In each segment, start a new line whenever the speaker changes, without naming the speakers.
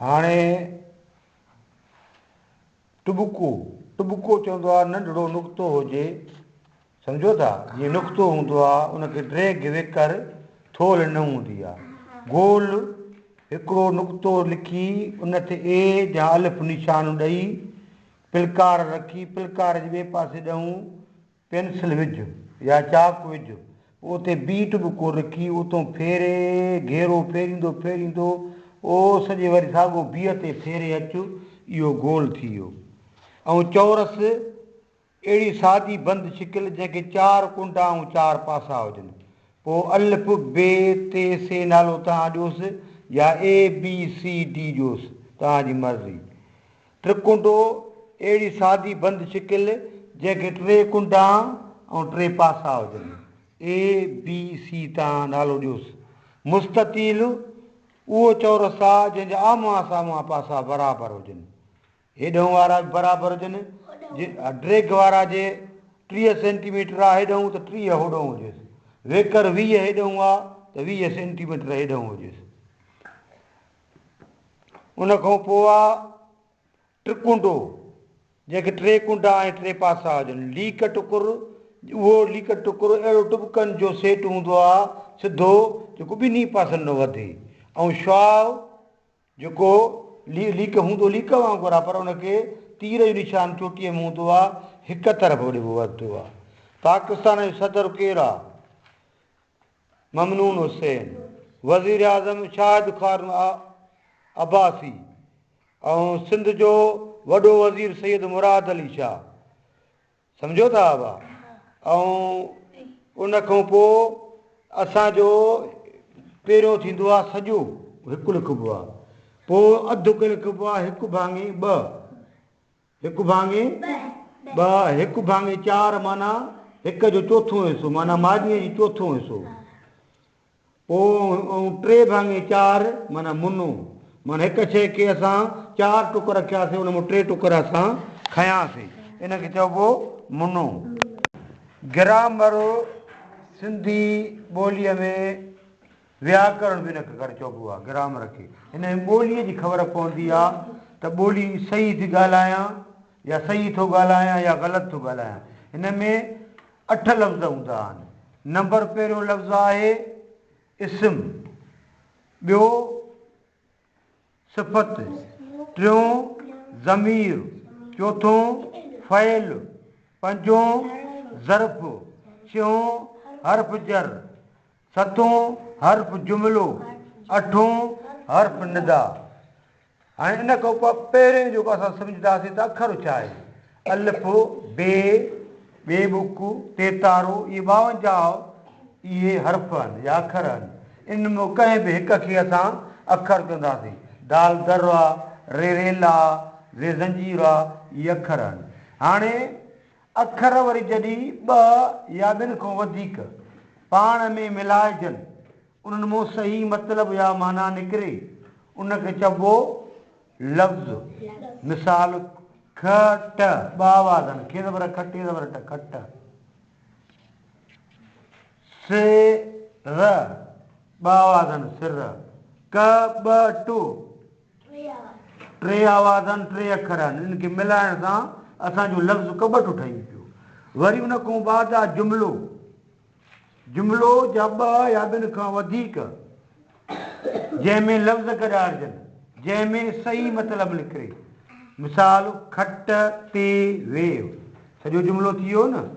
हाणे टुबको टुबको चवंदो आहे नंढड़ो नुक़्तो हुजे, सम्झो था, जीअं नुक़्तो हूंदो आहे उनखे ड्रैग वेकर थोल न हूंदी आहे। गोल हिकिड़ो नुक़्तो लिखी उन ते ए या अलिफ निशान ॾेई पिलकार रखी, पिलकार जे ॿिए पासे ॾऊं पेंसिल विझ या चाक विझ, उते बी टुबको रखी उतां फेरे घेरो फेरींदो फेरींदो ओ सॼे वरी साॻियो बीह ते फेरे अचु, इहो गोल थी वियो। ऐं चौरस अहिड़ी सादी बंदि शिकिल जंहिंखे 4 कुंडा ऐं 4 पासा हुजनि। पोइ अलिफ बे ते से नालो तव्हां ॾियोसि या ABCD ॾियोसि, तव्हांजी मर्ज़ी। त्रिकुंडो अहिड़ी सादी बंदि शिकिल जंहिंखे 3 कुंडा ऐं 3 पासा हुजनि, ABC तव्हां नालो ॾियोसि। मुस्ततील उहो चौरस आहे जंहिंजा आम्हूं साम्हूं पासा बराबरि हुजनि, हेॾऊं वारा बराबरि हुजनि। ड्रैग वारा जे 30 सेंटीमीटर आहे हेॾऊं त 30 होॾऊं हुजेसि, वेकर 20 हेॾऊं आहे त 20 सेंटीमीटर हेॾऊं हुजेसि। उन खां पोइ आहे त्रिकुंडो जंहिंखे 3 कुंडा ऐं 3 पासा हुजनि। लीक टुकुर, उहो लीक टुकुर अहिड़ो टुबकनि जो सेट हूंदो आहे सिधो जेको ॿिन्ही पासनि न वधे, ऐं श्वाव जेको लीक हूंदो लीक वांगुरु आहे पर उनखे तीर जो निशान चोटीअ में हूंदो आहे, हिकु तरफ़ ॾिबो वधंदो आहे। पाकिस्तान जो सदर केरु आहे? ममनून हुसैन। वज़ीर आज़म शाहिद खान अब्बासी। ऐं सिंध जो वॾो वज़ीर सैयद मुराद अली शाह, सम्झो था बा। ऐं उन खां पोइ असांजो पहिरियों थींदो आहे सॼो, हिकु लिखिबो आहे, पोइ अधु लिखिबो आहे 1/2, 1/2, 1/4 माना हिक जो चोथों हिसो, माना माजीअ जी चोथों हिसो। पोइ 3/4 माना मुनो, माना हिक शइ खे असां 4 टुक रखियासीं उन मां 3 टुकर असां खयासीं, इनखे चइबो मुनो। ग्रामर सिंधी ॿोलीअ में व्याकरण बि हिनखे करे चइबो आहे, ग्रामर खे। हिन ॿोलीअ जी ख़बर पवंदी आहे त ॿोली सही थी ॻाल्हायां या सही थो ॻाल्हायां या ग़लति थो ॻाल्हायां। हिन में 8 लफ़्ज़ हूंदा आहिनि। नंबर पहिरियों लफ़्ज़ आहे इस्म, ॿियो सिफ़त, टियों ज़मीर, चौथों फ़इल, पंजों ज़र्फ़, छहों हर्फ़ जर, सतों हर्फ़ जुमिलो, अठों हर्फ़ निदा। हाणे इन खां पोइ पहिरें जेको असां सम्झंदासीं त अखर छा आहे? अलिफ बे बुक तेतारो, इहे 52 इहे हर्फ़ आहिनि या अखर आहिनि। इन में कंहिं बि हिक खे असां अखर चवंदासीं। दाल दर आहे, रे रेल आहे, रे ज़ंजीर आहे, इहे अखर आहिनि। हाणे अखर वरी जॾहिं 2 या ॿिनि खां वधीक पाण में मिलाइजनि, उन्हनि मां सही मतिलबु या माना निकिरे, उनखे चइबो लफ़्ज़। मिसाल खट, 2 आवाज़ आहिनि, खे ज़बर खट, ज़बर ट, खट। सिर, 2 आवाज़ आहिनि, सिर। कॿटु, 3 आवाज़ आहिनि, 3 अखर आहिनि। इनखे मिलाइण सां असांजो लफ़्ज़ कॿटु ठही पियो। वरी उन खां बाद आहे जुमिलो। जुमिलो जा 2 या ॿिनि खां वधीक जंहिंमें लफ़्ज़ गॾाइजनि, जंहिंमें सही मतिलबु निकिरे। मिसाल खट ते वेव, सॼो जुमिलो थी वियो न।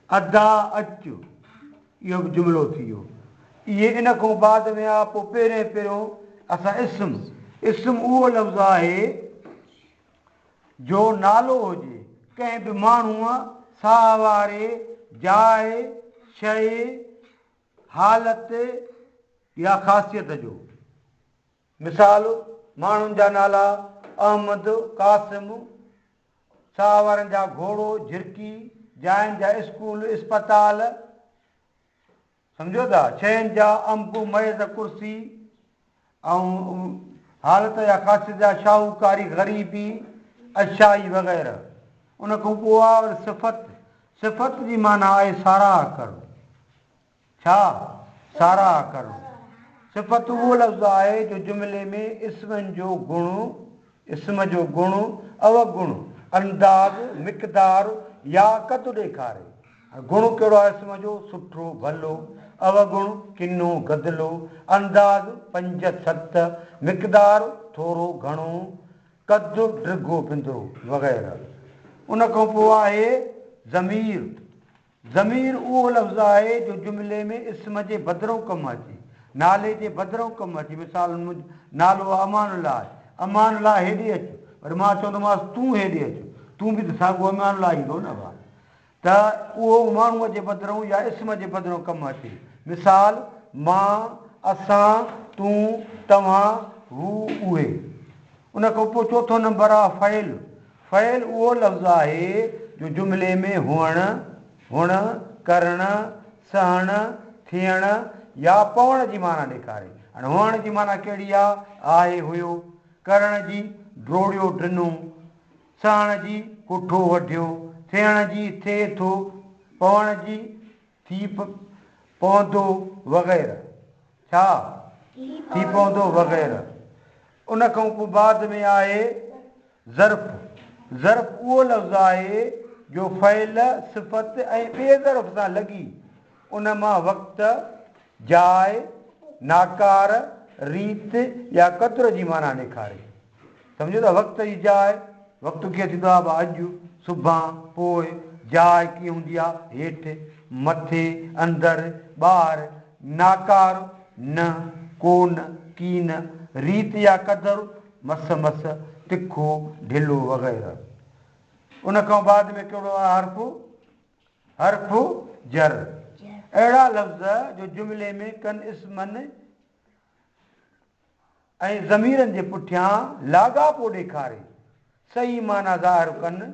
अदा अच, इहो बि जुमिलो थी वियो। इहे इन खां बाद में आहे। पोइ पहिरियों असां इस्म उहो लफ़्ज़ आहे जो नालो हुजे कंहिं बि माण्हूअ, साह वारे, जाइ, शइ, हालति या ख़ासियत जो। मिसाल माण्हुनि जा नाला अहमद, कासिम, साह वारनि जा घोड़ो, झिरकी, जाइनि जा स्कूल, इस्पताल, सम्झो था। शयुनि जा अंब, मेज़, कुर्सी, ऐं हालत या ख़ासियत जा शाहूकारी, ग़रीबी, अशाई वग़ैरह। उन खां पोइ आहे सिफ़त। सिफ़त जी माना आहे साराह करणु। छा? साराह करणु। सिफ़त उहो लफ़्ज़ आहे जो जुमिले में इस्म जो गुण अवगुण अंदाज़ मिक़दार या क़द ॾेखारे। गुण कहिड़ो आहे इस्म जो? सुठो भलो। अवगुण किनो गदिलो। अंदाज़ 5 7। मिक़दार थोरो घणो। क़द डिघो पिंधरो वग़ैरह। उन खां पोइ आहे ज़मीर उहो लफ़्ज़ आहे जो जुमिले में इस्म जे बदिरां कमु अचे, नाले जे बदिरां कमु अचे। मिसाल नालो अमानुल्लाह आहे, अमानुल्लाह हेॾे अचु, वरी मां चवंदोमांसि तूं हेॾे अचु, तूं बि त साॻियो अमानुल्लाह ईंदो न भाउ। त उहो माण्हूअ जे बदिरां या इस्म जे बदिरां कमु अचे। मिसाल मां, असां, तूं, तव्हां, हू, उहे। उन खां पोइ चोथों नंबर आहे फ़इल उहो लफ़्ज़ आहे जो जुमिले में हुअण करण सहण थियण या पवण जी माना ॾेखारे। हाणे हुअण जी माना कहिड़ी आहे हुयो, करण जी ड्रोड़ियो ड्रिनो, सहण जी कुठो वढियो, थियण जी थिए थो, पवण जी थी पवंदो वग़ैरह। छा थी पवंदो वग़ैरह। उन खां पोइ बाद में आहे ज़र्फ़ उहो लफ़्ज़ आहे जो फ़इल सिफ़त ऐं ॿिए ज़र्फ़ सां लॻी उन मां वक़्तु जाइ नाकार रीत या क़द्र जी माना ॾेखारे। सम्झो था? वक़्त जी जाइ, वक़्तु कीअं थींदो आहे? अॼु, सुभाणे, पोइ। जाइ कीअं हूंदी आहे? हेठि, मथे, अंदरि, ॿाहिरि। नाकार न, कोन, कीन। रीत या क़दुरु मस तिखो ढिलो वग़ैरह। उन खां बाद में कहिड़ो आहे? हर्फ़ु जर। अहिड़ा लफ़्ज़ जो जुमिले में कनि इस्मनि ऐं ज़मीरनि जे पुठियां लाॻापो ॾेखारे सही माना ज़ाहिर कनि,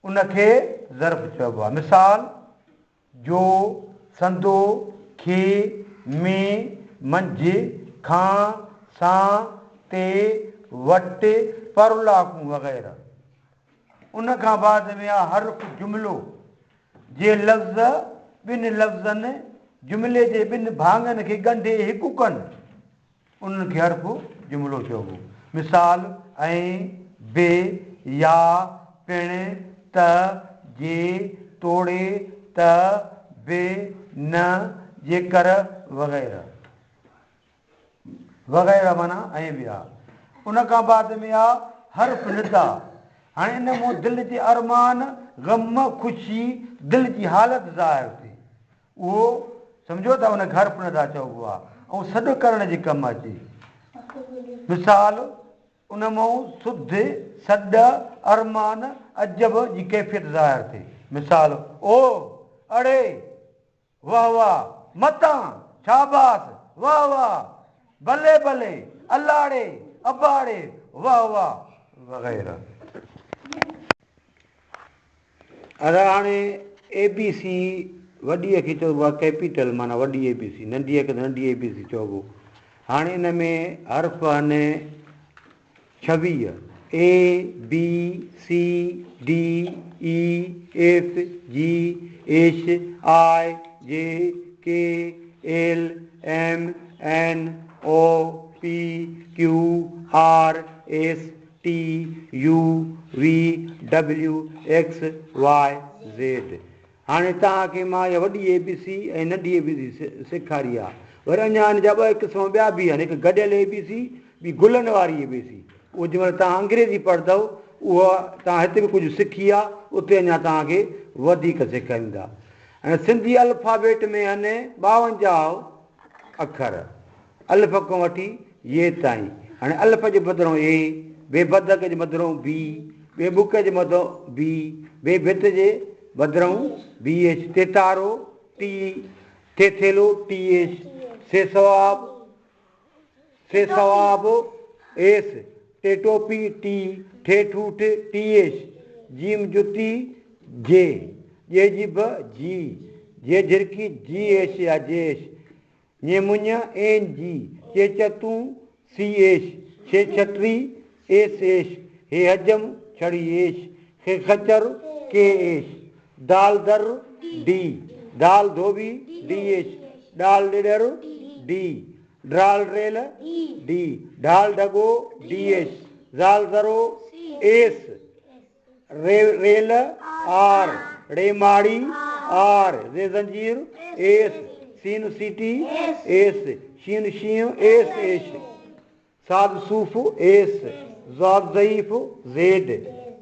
उनखे ज़र्फ़ चइबो आहे। मिसाल जो, संदो, खे, में, मंझि, खां, सां, ते, वटि, परलाकूं वग़ैरह। उन खां बाद में आहे हर्फ़ जुमिलो। जे लफ़्ज़ ॿिनि लफ़्ज़नि जुमिले जे ॿिनि भाङनि खे ॻंढे हिकु कनि, उन्हनि खे हर्फ़ जुमिलो चइबो। मिसाल ऐं, बे, या, पिण, त, जे, तोड़े, त, बे, न, जेकर वग़ैरह माना ऐं ॿिया। उन खां बाद में आहे हर्फ़ निदा। हाणे इन मूं दिलि जे अरमान, ग़म, ख़ुशी, दिलि जी हालत ज़ाहिर थिए, उहो सम्झो था? उन हर्फ़ निदा चइबो आहे। ऐं सॾु करण जे कमु अचे। मिसाल उन मां सुध, सॾ, अरमान, अजब जी कैफ़ियत ज़ाहिर थिए। मिसाल ओ, अड़े, वाह वाह, मतां, शाबास, वाह वाह, भले भले, अलाड़े, अबाड़े, वाह वाह वग़ैरह। अरे हाणे ABC वॾीअ खे चइबो आहे कैपिटल, माना वॾी ABC, नंढीअ खे नंढी ABC चइबो। हाणे इन में हर्फ़ आहिनि 26 ABCDEFGHIJKLMNOPQRSTUVWXYZ। हाणे तव्हांखे मां इहा वॾी ABC ऐं नंढी ABC सेखारी आहे। वरी अञा हिन जा ॿ क़िस्म ॿिया बि आहिनि, हिकु गॾियल ABC, ॿी गुलनि वारी ABC। उहो जंहिंमहिल तव्हां अंग्रेज़ी पढ़ंदव उहा तव्हां हिते बि कुझु सिखी आहे, उते अञा तव्हांखे वधीक सेखारींदा। हाणे सिंधी अल्फ़ाबेट में आहिनि 52 अखर, अलिफ खां वठी ये ताईं। हाणे अलिफ जे बदिरां ए, बे बदक जे बदिरां बी, बे बुक जे बदिरां बी, बे भित जे बदिरां BH, तेतारो टी, थेथेलो TH, से सवाब एस, टे टोपी टी, ठे ठूठ TH, जीम जुती जे, जे जिब जी, जे झिरकी GH या जेश, ये मुंह NG, चे चतूं CH, छे छटरी SS, हे हजम छड़ी एश, हे खचर KH, दाल दर D, दाल धोबी DH, डाल ॾिॾर D, ढाल रेल डी, ढाल ढगो DH, ज़ाल ज़रो एस, रेल आर, रे माड़ी आर, रे जंजीर एस, सीन सीटी एस, शीन शीं एस, साद सूफ एस, ज़ाद ज़ईफ ज़ेड,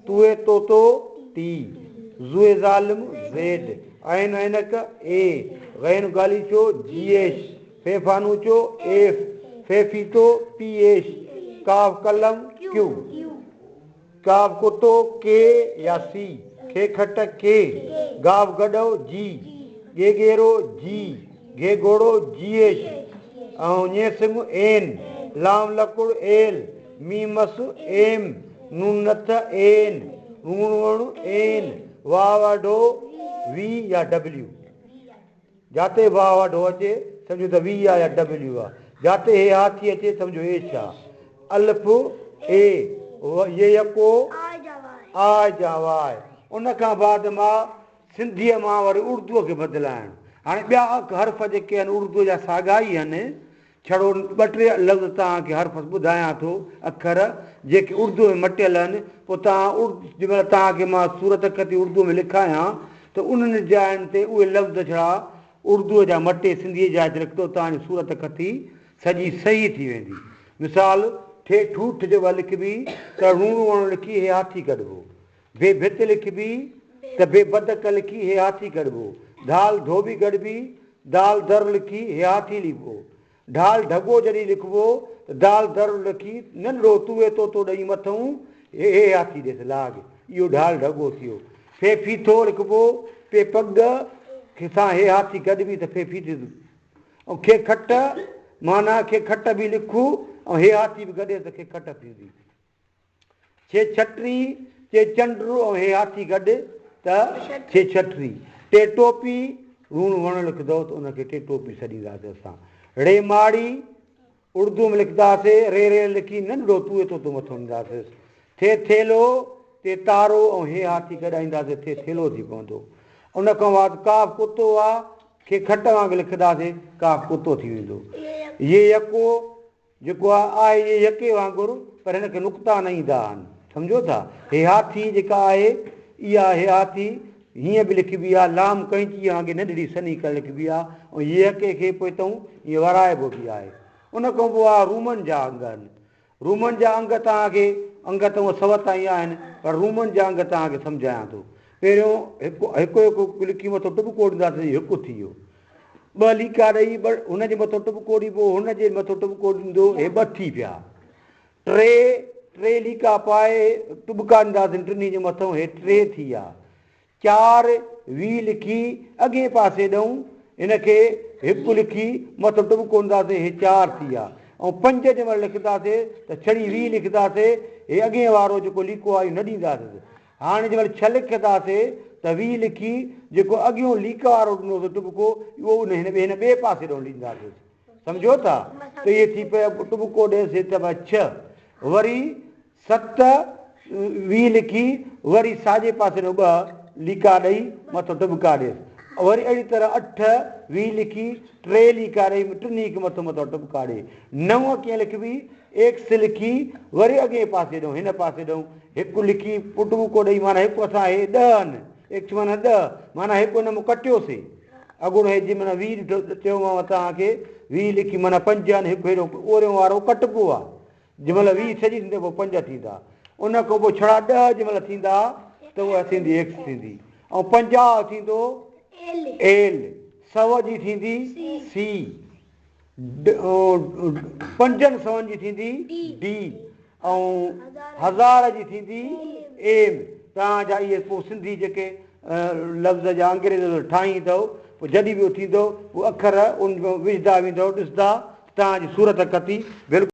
तुए तोतो टी, जुए ज़ालिम ज़ेड, ऐन ऐनक ए, गैन गालीचो GH, फेफानूचो एफ, फेफीतो PH, काफ कलम क्यू, काफ कुतो के या सी, खे खट के, गाव गडो जी, गे गेरो जी, घे घोड़ो GH, ऐं ñेसिंग एन, लाम लकुड़ एल, मीमस एम, नून नथ एन, ऊण वण एन, वाह वाढो V या W, जाते वाह वाढो अचे सम्झो त V आहे या W आहे, जाते हे हाथी अचे सम्झो H आहे, अल्फ ए, ये यको आ जा वाय। उन खां बाद मां सिंधीअ मां वरी उर्दूअ खे बदिलाइणु। हाणे ॿिया हर्फ़ जेके आहिनि उर्दूअ जा साॻा ई आहिनि, छड़ो 2-3 लफ़्ज़ तव्हांखे हर्फ़ ॿुधायां थो, अखर जेके उर्दूअ में मटियल आहिनि। पोइ तव्हां जंहिंमहिल तव्हांखे मां सूरत खती उर्दूअ में लिखायां त उन्हनि जायुनि ते उहे लफ़्ज़ छड़ा उर्दूअ जा मटे सिंधीअ जा लिखंदो, तव्हांजी सूरत खती सॼी सही थी वेंदी। मिसाल ठे ठूठ जो लिखबी त रूण वण लिखी हे हाथी कढिबो, बे भित लिखबी त बे बदक लिखी हे हाथी कढिबो, दाल धोबी गढ़बी, दाल दर लिखी हे हाथी लिखबो, ढाल ढगो जॾहिं लिखबो त दाल दर लिखी नंढड़ो तुए तोतो ॾेई मथऊं हे हाथी ॾेसि लाग, इहो ढाल ढगो थियो। फे फीथो लिखबो, पे पग सां हे हाथी गॾिबी त फे फीथ, ऐं खे खट माना खे खट बि लिखूं ऐं हे हाथी बि गॾे त खे खट थींदी। छे छटरी, चे चंडरू ऐं हे हाथी गॾु त छे छटरी। टे टोपी, रूण वण लिखंदव त उनखे टे टोपी छॾींदासीं असां। रे माड़ी उर्दू में लिखंदासीं, रे रे लिखी नंढड़ो तुए तोतो मथो ॾींदासीं। थे थेलो, ते तारो ऐं हे हाथी गॾाईंदासीं, थे थेलो थी पवंदो। उन खां बाद काफ कुतो आहे, खे खट वांगुरु लिखंदासीं, काफ कुतो थी वेंदो। ये यको जेको आहे ये यके वांगुरु, पर हिनखे नुक़्ता न ईंदा आहिनि, सम्झो था। हे हाथी जेका आहे इहा हे हाथी हीअं बि लिखबी आहे, लाम कैंची वांगुरु नंढड़ी सनी करे लिखबी आहे, ऐं ये यके खे पोइ तऊं ईअं वराइबो बि आहे। उन खां पोइ आहे रूमनि जा अंग आहिनि। रूमनि जा अंग तव्हांखे अंग त उहे 100 ताईं आहिनि, पर रूमनि जा अंग तव्हांखे सम्झायां थो। पहिरियों हिकु हिकु लिखी मथो टुॿको ॾींदासीं, हिकु थी वियो। 2 लीका ॾेई हुनजे मथां टुॿको ॾिबो, हुनजे मथां टुॿको ॾींदो, हे 2 थी पिया। 3 लीका पाए टुॿका ॾींदासीं टिनी जे मथां, हे 3 थी विया। 4 वी लिखी अॻे पासे ॾऊं, हिनखे हिकु लिखी मथां टुॿको ॾींदासीं, हे 4 थी विया। ऐं 5 जंहिं महिल लिखंदासीं त छड़ी वी लिखंदासीं, हे अॻे वारो जेको लीको आहे न ॾींदासीं। हाणे जंहिं महिल 6 लिखंदासीं त वी लिखी जेको अॻियों लीक वारो ॾिनो टुॿको, उहो हिन ॿिए पासे ॾों ॾींदासीं, सम्झो था। त इहे थी पिया टुॿको ॾेसि त 6, वरी 7 वी लिखी वरी साॼे पासे ॾों 2 लीका ॾेई मथां टुॿका ॾेसि, वरी अहिड़ी तरह 8 वी लिखी 3 लीका ॾेई टिनी खे मथां टुॿका ॾे। 9 कीअं लिखबी, एक्स लिखी वरी अॻे पासे ॾऊं, हिन पासे ॾऊं हिकु लिखी टुॿको ॾेई, माना हिकु असां हे 10 आहिनि, एक्स माना 10, माना हिकु हिन में कटियोसीं। अॻुणो हे जंहिं महिल वी चयोमांव तव्हांखे, वी लिखी माना 5 आहिनि, हिकु हेॾो ओरियो वारो कटिबो आहे। जंहिं महिल वी सॼी थींदी पोइ 5 थींदा। उन खां पोइ छड़ा 10 जंहिं महिल थींदा त उहा थींदी एक्स थींदी, ऐं 50 थींदो एल, 100 जी थींदी सी, 5 सौनि जी थींदी डी, ऐं 1000 जी थींदी एम। तव्हांजा इहे पोइ सिंधी जेके लफ़्ज़ जा अंग्रेज़ ठाही अथव, पोइ जॾहिं बि उहो थींदो उहो अखर उन विझंदा वेंदव, ॾिसंदा तव्हांजी सूरत खती बिल्कुलु